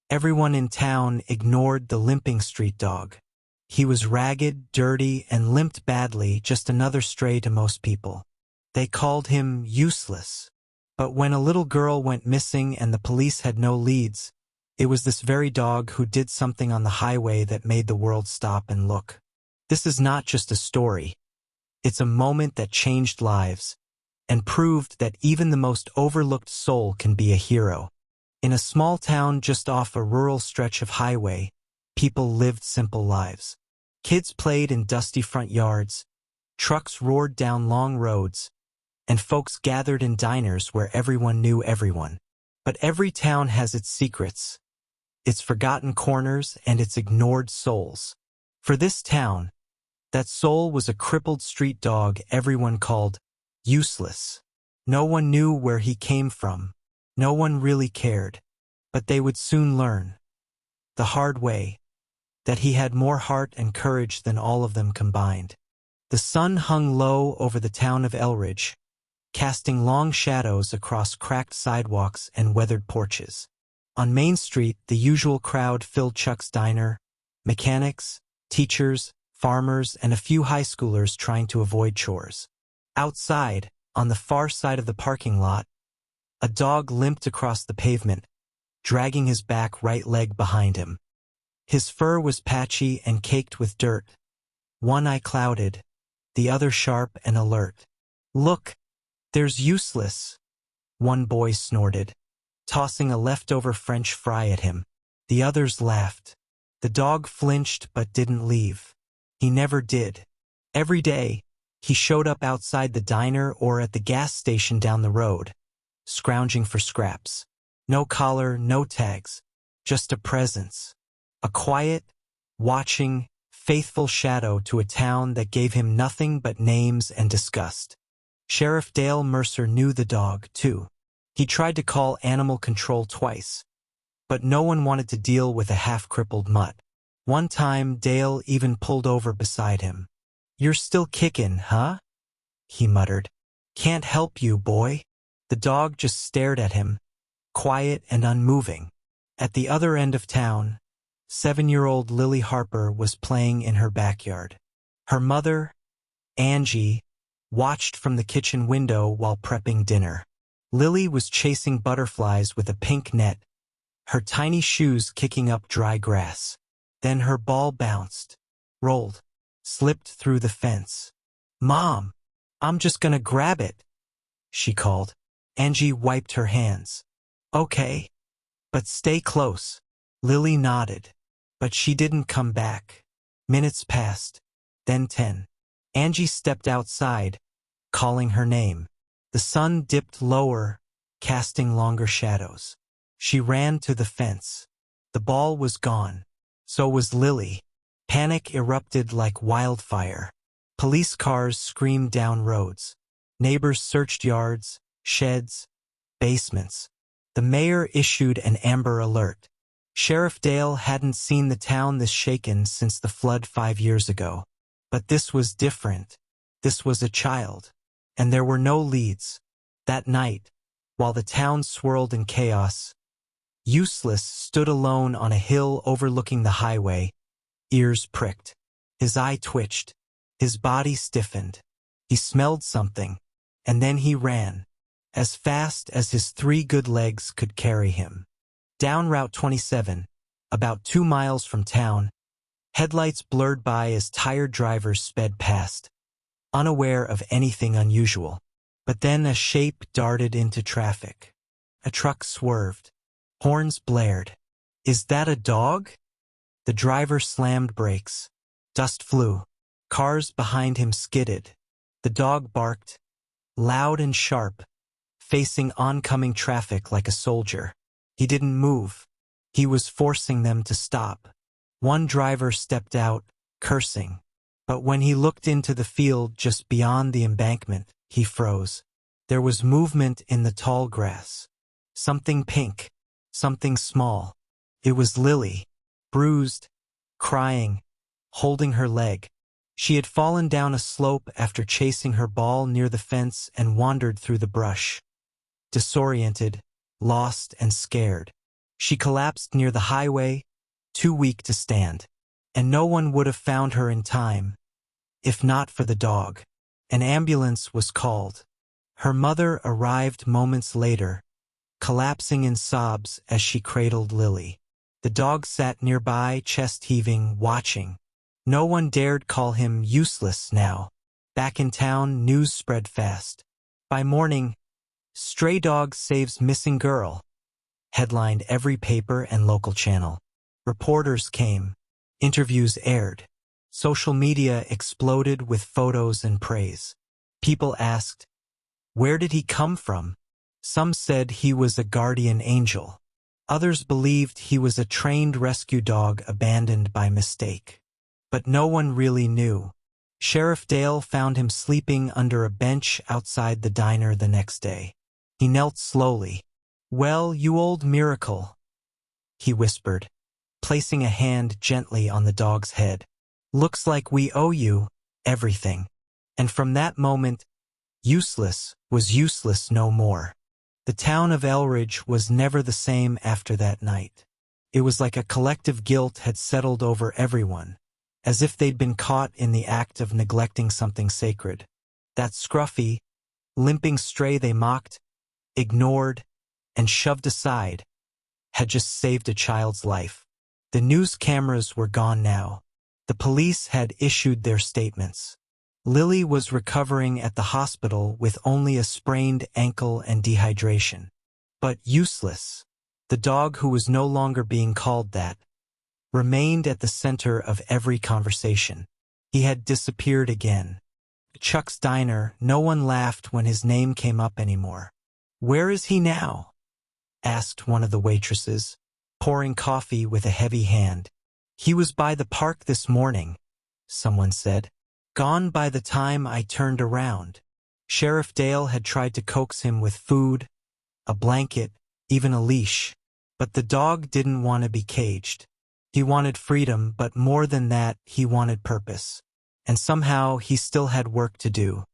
Everyone in town ignored the limping street dog. He was ragged, dirty, and limped badly, just another stray to most people. They called him useless. But when a little girl went missing and the police had no leads, it was this very dog who did something on the highway that made the world stop and look. This is not just a story. It's a moment that changed lives and proved that even the most overlooked soul can be a hero. In a small town just off a rural stretch of highway, people lived simple lives. Kids played in dusty front yards, trucks roared down long roads, and folks gathered in diners where everyone knew everyone. But every town has its secrets, its forgotten corners, and its ignored souls. For this town, that soul was a crippled street dog everyone called useless. No one knew where he came from. No one really cared. But they would soon learn, the hard way, that he had more heart and courage than all of them combined. The sun hung low over the town of Elridge, casting long shadows across cracked sidewalks and weathered porches. On Main Street, the usual crowd filled Chuck's diner: mechanics, teachers, farmers, and a few high schoolers trying to avoid chores. Outside, on the far side of the parking lot, a dog limped across the pavement, dragging his back right leg behind him. His fur was patchy and caked with dirt, one eye clouded, the other sharp and alert. "Look, there's Useless," one boy snorted, tossing a leftover French fry at him. The others laughed. The dog flinched but didn't leave. He never did. Every day, he showed up outside the diner or at the gas station down the road, scrounging for scraps. No collar, no tags, just a presence. A quiet, watching, faithful shadow to a town that gave him nothing but names and disgust. Sheriff Dale Mercer knew the dog, too. He tried to call animal control twice, but no one wanted to deal with a half-crippled mutt. One time, Dale even pulled over beside him. "You're still kicking, huh?" he muttered. "Can't help you, boy." The dog just stared at him, quiet and unmoving. At the other end of town, 7-year-old Lily Harper was playing in her backyard. Her mother, Angie, watched from the kitchen window while prepping dinner. Lily was chasing butterflies with a pink net, her tiny shoes kicking up dry grass. Then her ball bounced, rolled, slipped through the fence. "Mom, I'm just gonna grab it," she called. Angie wiped her hands. "Okay, but stay close." Lily nodded, but she didn't come back. Minutes passed, then 10. Angie stepped outside, calling her name. The sun dipped lower, casting longer shadows. She ran to the fence. The ball was gone. So was Lily. Panic erupted like wildfire. Police cars screamed down roads. Neighbors searched yards, sheds, basements. The mayor issued an Amber Alert. Sheriff Dale hadn't seen the town this shaken since the flood 5 years ago. But this was different. This was a child. And there were no leads. That night, while the town swirled in chaos, Useless stood alone on a hill overlooking the highway, ears pricked. His eye twitched. His body stiffened. He smelled something, and then he ran, as fast as his 3 good legs could carry him. Down Route 27, about 2 miles from town, headlights blurred by as tired drivers sped past, unaware of anything unusual. But then a shape darted into traffic. A truck swerved. Horns blared. "Is that a dog?" The driver slammed brakes. Dust flew. Cars behind him skidded. The dog barked, loud and sharp, facing oncoming traffic like a soldier. He didn't move. He was forcing them to stop. One driver stepped out, cursing. But when he looked into the field just beyond the embankment, he froze. There was movement in the tall grass. Something pink. Something small. It was Lily, bruised, crying, holding her leg. She had fallen down a slope after chasing her ball near the fence and wandered through the brush. Disoriented, lost and scared, She collapsed near the highway, too weak to stand. And no one would have found her in time, if not for the dog. An ambulance was called. Her mother arrived moments later, collapsing in sobs as she cradled Lily. The dog sat nearby, chest heaving, watching. No one dared call him useless now. Back in town, news spread fast. By morning, "Stray Dog Saves Missing Girl" headlined every paper and local channel. Reporters came. Interviews aired. Social media exploded with photos and praise. People asked, where did he come from? Some said he was a guardian angel. Others believed he was a trained rescue dog abandoned by mistake. But no one really knew. Sheriff Dale found him sleeping under a bench outside the diner the next day. He knelt slowly. "Well, you old miracle," he whispered, placing a hand gently on the dog's head. "Looks like we owe you everything." And from that moment, Useless was useless no more. The town of Elridge was never the same after that night. It was like a collective guilt had settled over everyone, as if they'd been caught in the act of neglecting something sacred. That scruffy, limping stray they mocked, ignored, and shoved aside had just saved a child's life. The news cameras were gone now. The police had issued their statements. Lily was recovering at the hospital with only a sprained ankle and dehydration. But Useless, the dog who was no longer being called that, remained at the center of every conversation. He had disappeared again. At Chuck's diner, no one laughed when his name came up anymore. "Where is he now?" asked one of the waitresses, pouring coffee with a heavy hand. "He was by the park this morning," someone said. "Gone by the time I turned around." Sheriff Dale had tried to coax him with food, a blanket, even a leash. But the dog didn't want to be caged. He wanted freedom, but more than that, he wanted purpose. And somehow he still had work to do.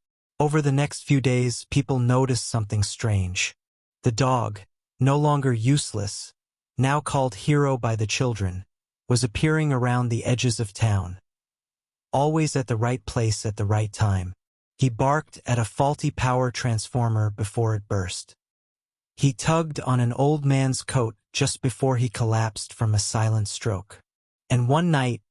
Over the next few days, people noticed something strange. The dog, no longer Useless, now called Hero by the children, was appearing around the edges of town. Always at the right place at the right time. He barked at a faulty power transformer before it burst. He tugged on an old man's coat just before he collapsed from a silent stroke. And one night,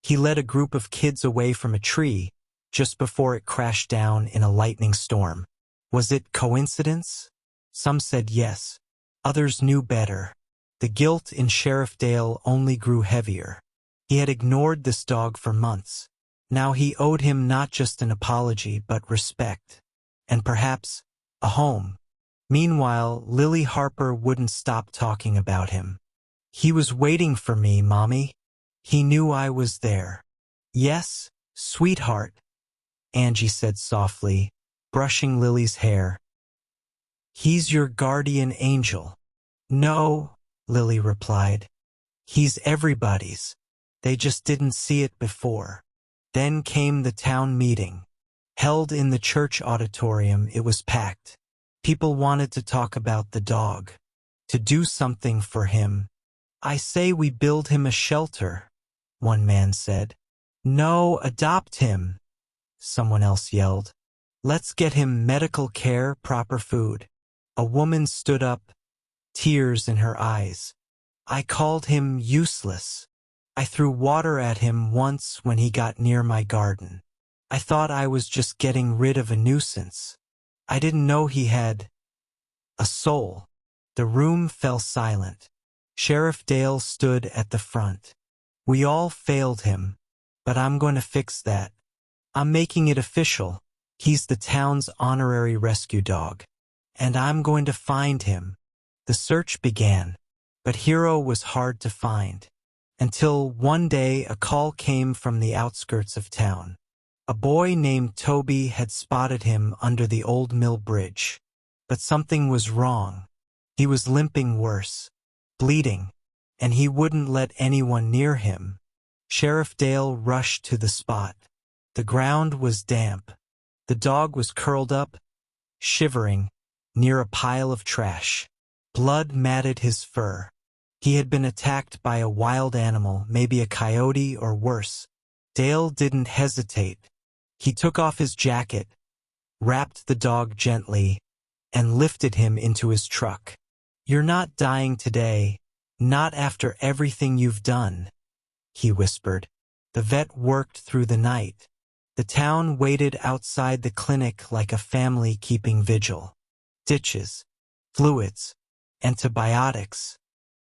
he led a group of kids away from a tree just before it crashed down in a lightning storm. Was it coincidence? Some said yes. Others knew better. The guilt in Sheriff Dale only grew heavier. He had ignored this dog for months. Now he owed him not just an apology but respect. And perhaps a home. Meanwhile, Lily Harper wouldn't stop talking about him. "He was waiting for me, Mommy. He knew I was there." "Yes, sweetheart," Angie said softly, brushing Lily's hair. "He's your guardian angel." "No," Lily replied. "He's everybody's. They just didn't see it before." Then came the town meeting. Held in the church auditorium, it was packed. People wanted to talk about the dog. To do something for him. "I say we build him a shelter," one man said. "No, adopt him," someone else yelled. "Let's get him medical care, proper food." A woman stood up, tears in her eyes. "I called him Useless. I threw water at him once when he got near my garden. I thought I was just getting rid of a nuisance. I didn't know he had a soul." The room fell silent. Sheriff Dale stood at the front. "We all failed him, but I'm going to fix that. I'm making it official. He's the town's honorary rescue dog. And I'm going to find him." The search began, but Hero was hard to find. Until one day a call came from the outskirts of town. A boy named Toby had spotted him under the old mill bridge. But something was wrong. He was limping worse, bleeding, and he wouldn't let anyone near him. Sheriff Dale rushed to the spot. The ground was damp. The dog was curled up, shivering, near a pile of trash. Blood matted his fur. He had been attacked by a wild animal, maybe a coyote or worse. Dale didn't hesitate. He took off his jacket, wrapped the dog gently, and lifted him into his truck. "You're not dying today, not after everything you've done," he whispered. The vet worked through the night. The town waited outside the clinic like a family keeping vigil. Ditches, fluids, antibiotics.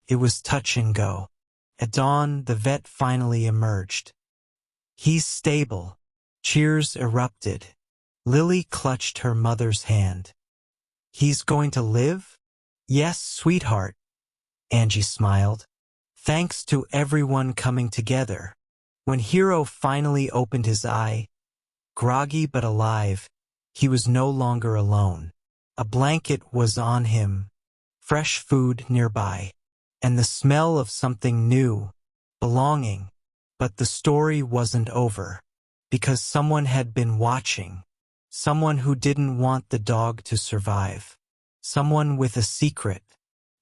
It was touch and go. At dawn, the vet finally emerged. "He's stable." Cheers erupted. Lily clutched her mother's hand. "He's going to live?" "Yes, sweetheart," Angie smiled. "Thanks to everyone coming together." When Hero finally opened his eye, groggy but alive, he was no longer alone. A blanket was on him, fresh food nearby, and the smell of something new, belonging. But the story wasn't over, because someone had been watching. Someone who didn't want the dog to survive. Someone with a secret,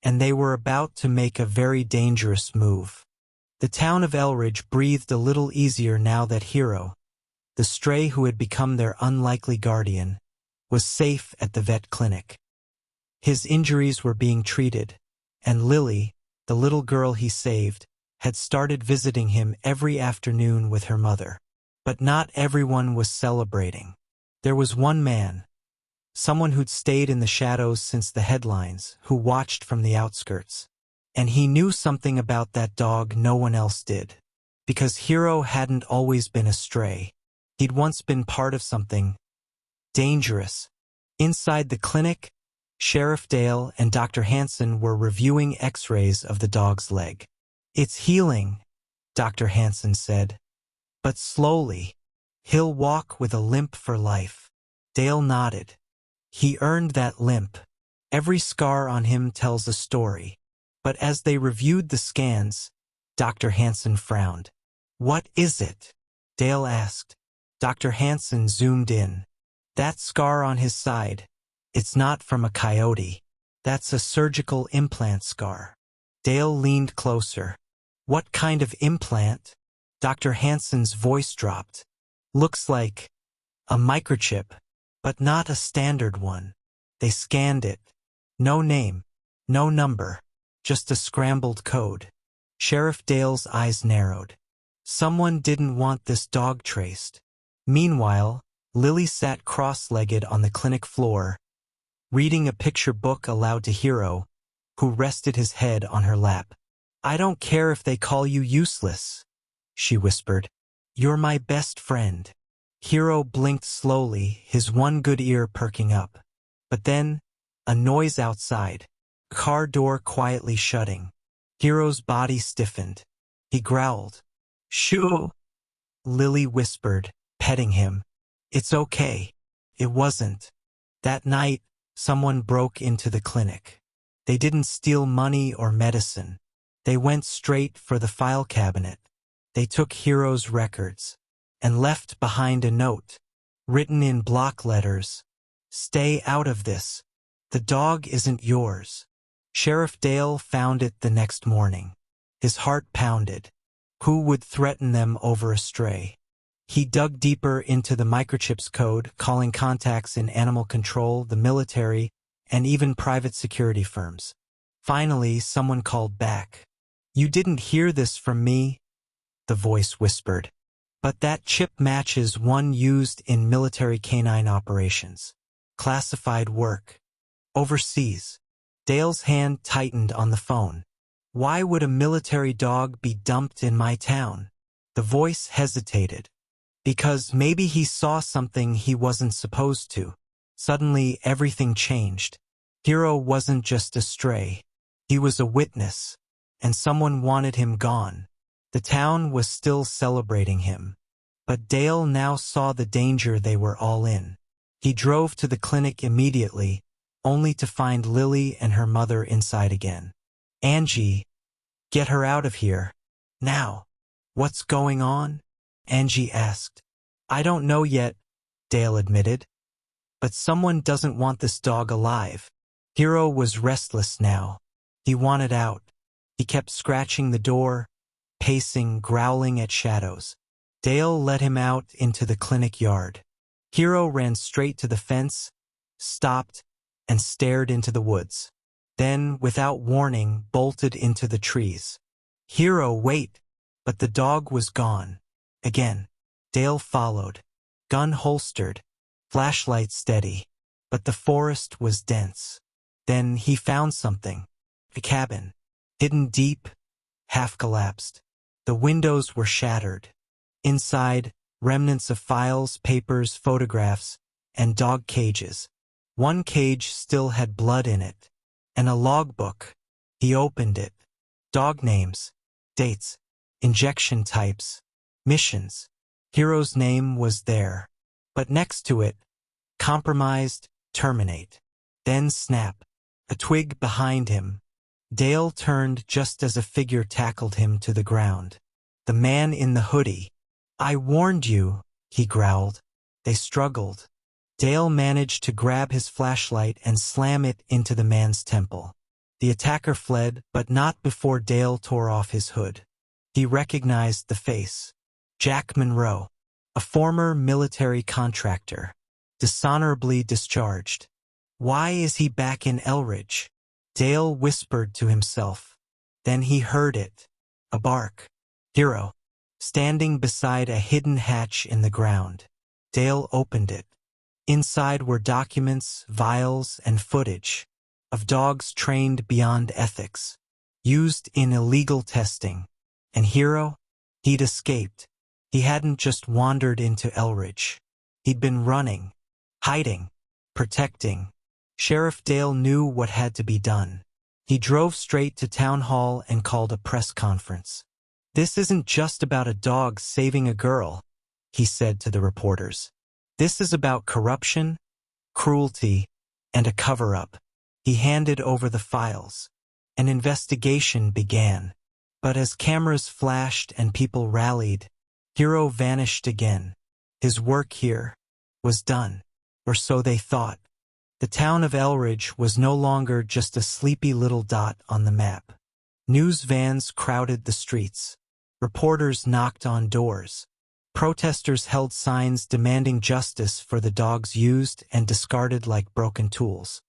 and they were about to make a very dangerous move. The town of Elridge breathed a little easier now that Hero, the stray who had become their unlikely guardian, was safe at the vet clinic. His injuries were being treated, and Lily, the little girl he saved, had started visiting him every afternoon with her mother. But not everyone was celebrating. There was one man, someone who'd stayed in the shadows since the headlines, who watched from the outskirts. And he knew something about that dog no one else did. Because Hero hadn't always been a stray. He'd once been part of something dangerous. Inside the clinic, Sheriff Dale and Dr. Hansen were reviewing x-rays of the dog's leg. "It's healing," Dr. Hansen said. "But slowly. He'll walk with a limp for life." Dale nodded. He earned that limp. Every scar on him tells a story. But as they reviewed the scans, Dr. Hansen frowned. "What is it?" Dale asked. Dr. Hansen zoomed in. "That scar on his side. It's not from a coyote. That's a surgical implant scar." Dale leaned closer. "What kind of implant?" Dr. Hansen's voice dropped. "Looks like a microchip, but not a standard one." They scanned it. No name, no number, just a scrambled code. Sheriff Dale's eyes narrowed. Someone didn't want this dog traced. Meanwhile, Lily sat cross-legged on the clinic floor, reading a picture book aloud to Hero, who rested his head on her lap. "I don't care if they call you useless," she whispered. "You're my best friend." Hero blinked slowly, his one good ear perking up. But then, a noise outside. Car door quietly shutting. Hero's body stiffened. He growled. "Shoo!" Lily whispered, petting him. "It's okay." It wasn't. That night, someone broke into the clinic. They didn't steal money or medicine. They went straight for the file cabinet. They took Hero's records and left behind a note, written in block letters. "Stay out of this. The dog isn't yours." Sheriff Dale found it the next morning. His heart pounded. Who would threaten them over a stray? He dug deeper into the microchip's code, calling contacts in animal control, the military, and even private security firms. Finally, someone called back. "You didn't hear this from me," the voice whispered. "But that chip matches one used in military canine operations. Classified work. Overseas." Dale's hand tightened on the phone. "Why would a military dog be dumped in my town?" The voice hesitated. "Because maybe he saw something he wasn't supposed to." Suddenly, everything changed. Hero wasn't just a stray. He was a witness, and someone wanted him gone. The town was still celebrating him. But Dale now saw the danger they were all in. He drove to the clinic immediately, only to find Lily and her mother inside again. "Angie, get her out of here. Now." "What's going on?" Angie asked. "I don't know yet," Dale admitted. "But someone doesn't want this dog alive." Hero was restless now. He wanted out. He kept scratching the door, pacing, growling at shadows. Dale let him out into the clinic yard. Hero ran straight to the fence, stopped, and stared into the woods. Then, without warning, bolted into the trees. Hero, wait! But the dog was gone. Again. Dale followed, gun holstered, flashlight steady. But the forest was dense. Then he found something. A cabin. Hidden deep, half collapsed. The windows were shattered. Inside, remnants of files, papers, photographs, and dog cages. One cage still had blood in it. And a logbook. He opened it. Dog names, dates, injection types, missions. Hero's name was there. But next to it, compromised, terminate. Then snap. A twig behind him. Dale turned just as a figure tackled him to the ground. The man in the hoodie. I warned you, he growled. They struggled. Dale managed to grab his flashlight and slam it into the man's temple. The attacker fled, but not before Dale tore off his hood. He recognized the face. Jack Monroe, a former military contractor, dishonorably discharged. Why is he back in Elridge? Dale whispered to himself. Then he heard it. A bark. Hero, standing beside a hidden hatch in the ground. Dale opened it. Inside were documents, vials, and footage of dogs trained beyond ethics, used in illegal testing. And Hero? He'd escaped. He hadn't just wandered into Elridge. He'd been running, hiding, protecting. Sheriff Dale knew what had to be done. He drove straight to town hall and called a press conference. This isn't just about a dog saving a girl, he said to the reporters. This is about corruption, cruelty, and a cover-up. He handed over the files. An investigation began. But as cameras flashed and people rallied, Hero vanished again. His work here was done, or so they thought. The town of Elridge was no longer just a sleepy little dot on the map. News vans crowded the streets. Reporters knocked on doors. Protesters held signs demanding justice for the dogs used and discarded like broken tools.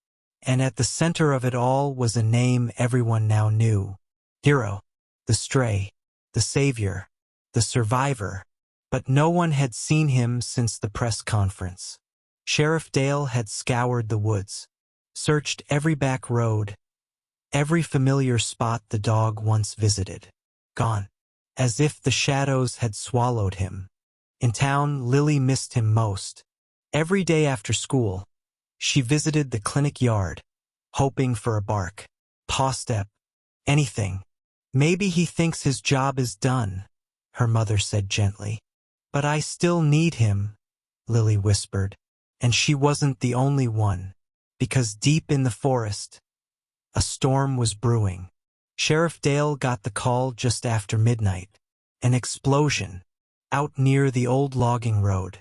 And at the center of it all was a name everyone now knew. Hero, the stray, the savior, the survivor. But no one had seen him since the press conference. Sheriff Dale had scoured the woods, searched every back road, every familiar spot the dog once visited. Gone. As if the shadows had swallowed him. In town, Lily missed him most. Every day after school, she visited the clinic yard, hoping for a bark, paw step, anything. Maybe he thinks his job is done, her mother said gently. But I still need him, Lily whispered. And she wasn't the only one, because deep in the forest, a storm was brewing. Sheriff Dale got the call just after midnight. An explosion, out near the old logging road.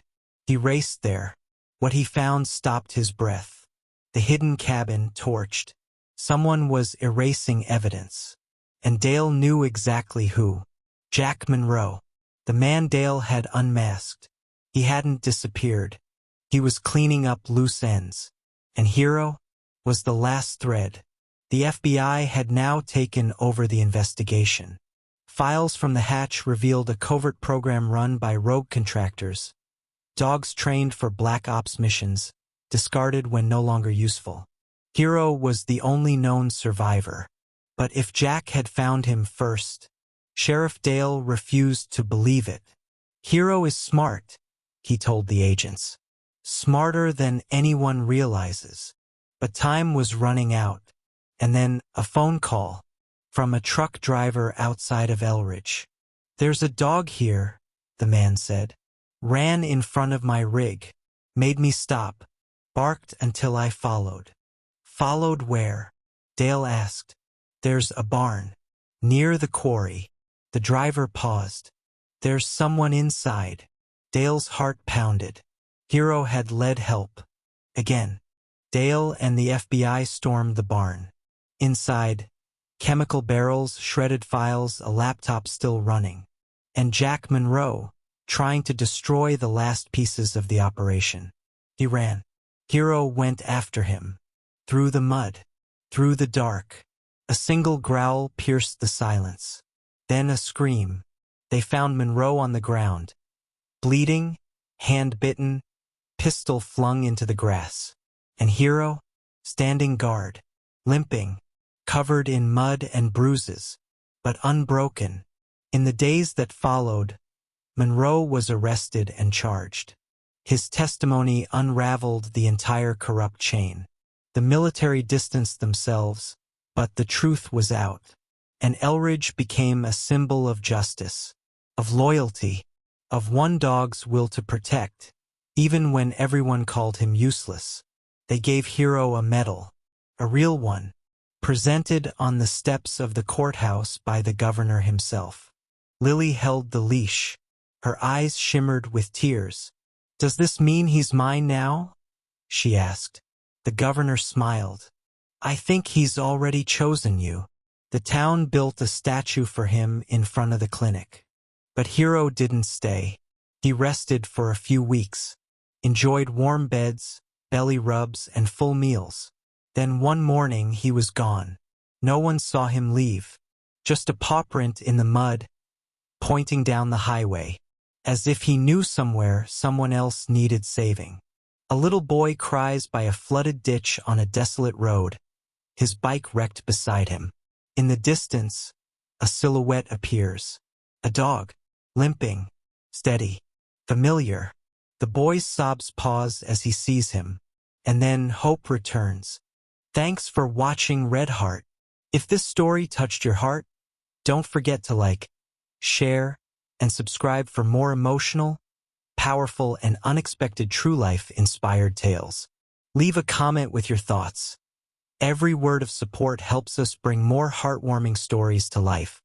He raced there. What he found stopped his breath. The hidden cabin torched. Someone was erasing evidence. And Dale knew exactly who. Jack Monroe. The man Dale had unmasked. He hadn't disappeared. He was cleaning up loose ends. And Hero was the last thread. The FBI had now taken over the investigation. Files from the hatch revealed a covert program run by rogue contractors. Dogs trained for black ops missions, discarded when no longer useful. Hero was the only known survivor. But if Jack had found him first, Sheriff Dale refused to believe it. Hero is smart, he told the agents. Smarter than anyone realizes. But time was running out. And then a phone call from a truck driver outside of Elridge. There's a dog here, the man said. Ran in front of my rig. Made me stop. Barked until I followed. Followed where? Dale asked. There's a barn. Near the quarry. The driver paused. There's someone inside. Dale's heart pounded. Hero had led help. Again. Dale and the FBI stormed the barn. Inside, chemical barrels, shredded files, a laptop still running. And Jack Monroe, trying to destroy the last pieces of the operation. He ran. Hero went after him. Through the mud. Through the dark. A single growl pierced the silence. Then a scream. They found Monroe on the ground. Bleeding, hand bitten, pistol flung into the grass. And Hero, standing guard, limping, covered in mud and bruises, but unbroken. In the days that followed, Monroe was arrested and charged. His testimony unraveled the entire corrupt chain. The military distanced themselves, but the truth was out. And Elridge became a symbol of justice, of loyalty, of one dog's will to protect, even when everyone called him useless. They gave Hero a medal, a real one, presented on the steps of the courthouse by the governor himself. Lily held the leash. Her eyes shimmered with tears. "Does this mean he's mine now?" she asked. The governor smiled. "I think he's already chosen you." The town built a statue for him in front of the clinic. But Hero didn't stay. He rested for a few weeks, enjoyed warm beds, belly rubs, and full meals. Then one morning he was gone. No one saw him leave. Just a paw print in the mud, pointing down the highway, as if he knew somewhere someone else needed saving. A little boy cries by a flooded ditch on a desolate road, his bike wrecked beside him. In the distance, a silhouette appears. A dog, limping, steady, familiar. The boy's sobs pause as he sees him, and then hope returns. Thanks for watching Red Heart. If this story touched your heart, don't forget to like, share, and subscribe for more emotional, powerful, and unexpected true life-inspired tales. Leave a comment with your thoughts. Every word of support helps us bring more heartwarming stories to life.